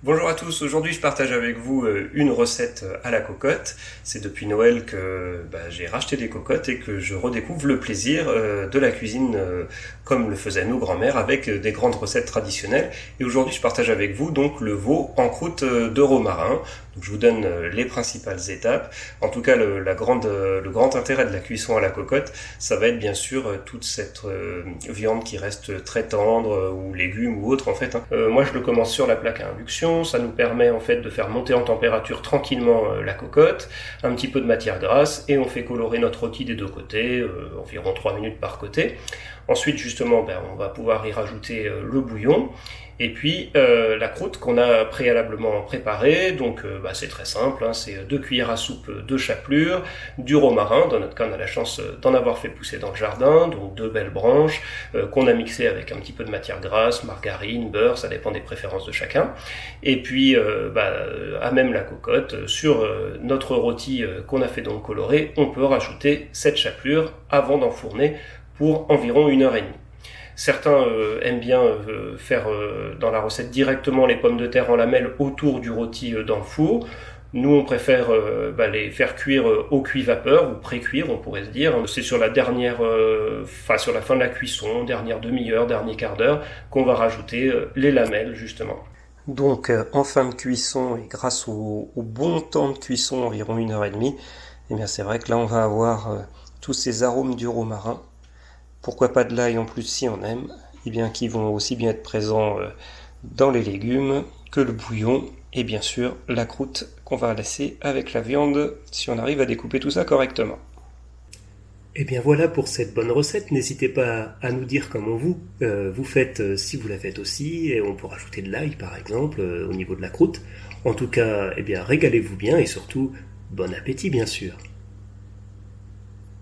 Bonjour à tous, aujourd'hui je partage avec vous une recette à la cocotte. C'est depuis Noël que j'ai racheté des cocottes et que je redécouvre le plaisir de la cuisine comme le faisaient nos grands-mères avec des grandes recettes traditionnelles. Et aujourd'hui je partage avec vous donc le veau en croûte de romarin. Donc je vous donne les principales étapes. En tout cas le grand intérêt de la cuisson à la cocotte, ça va être bien sûr toute cette viande qui reste très tendre ou légumes ou autre en fait. Moi je le commence sur la plaque à induction. Ça nous permet en fait de faire monter en température tranquillement la cocotte, un petit peu de matière grasse et on fait colorer notre rôti des deux côtés, environ 3 minutes par côté. Ensuite justement on va pouvoir y rajouter le bouillon et puis la croûte qu'on a préalablement préparée. Donc c'est très simple, c'est 2 cuillères à soupe de chapelure, du romarin, dans notre cas on a la chance d'en avoir fait pousser dans le jardin, donc 2 belles branches qu'on a mixées avec un petit peu de matière grasse, margarine, beurre, ça dépend des préférences de chacun. Et puis à même la cocotte, sur notre rôti qu'on a fait donc colorer, on peut rajouter cette chapelure avant d'enfourner pour environ 1 heure et demie. Certains aiment bien faire dans la recette directement les pommes de terre en lamelles autour du rôti dans le four. Nous, on préfère les faire cuire au cuit-vapeur ou pré-cuire, on pourrait se dire. C'est sur la sur la fin de la cuisson, dernière demi-heure, dernier quart d'heure, qu'on va rajouter les lamelles justement. Donc en fin de cuisson et grâce au bon temps de cuisson, environ 1 heure et demie, eh bien c'est vrai que là on va avoir tous ces arômes du romarin. Pourquoi pas de l'ail en plus si on aime, et bien qui vont aussi bien être présents dans les légumes que le bouillon et bien sûr la croûte qu'on va laisser avec la viande si on arrive à découper tout ça correctement. Et bien voilà pour cette bonne recette. N'hésitez pas à nous dire comment vous faites, si vous la faites aussi, et on peut rajouter de l'ail par exemple au niveau de la croûte. En tout cas, eh bien régalez-vous bien et surtout bon appétit bien sûr.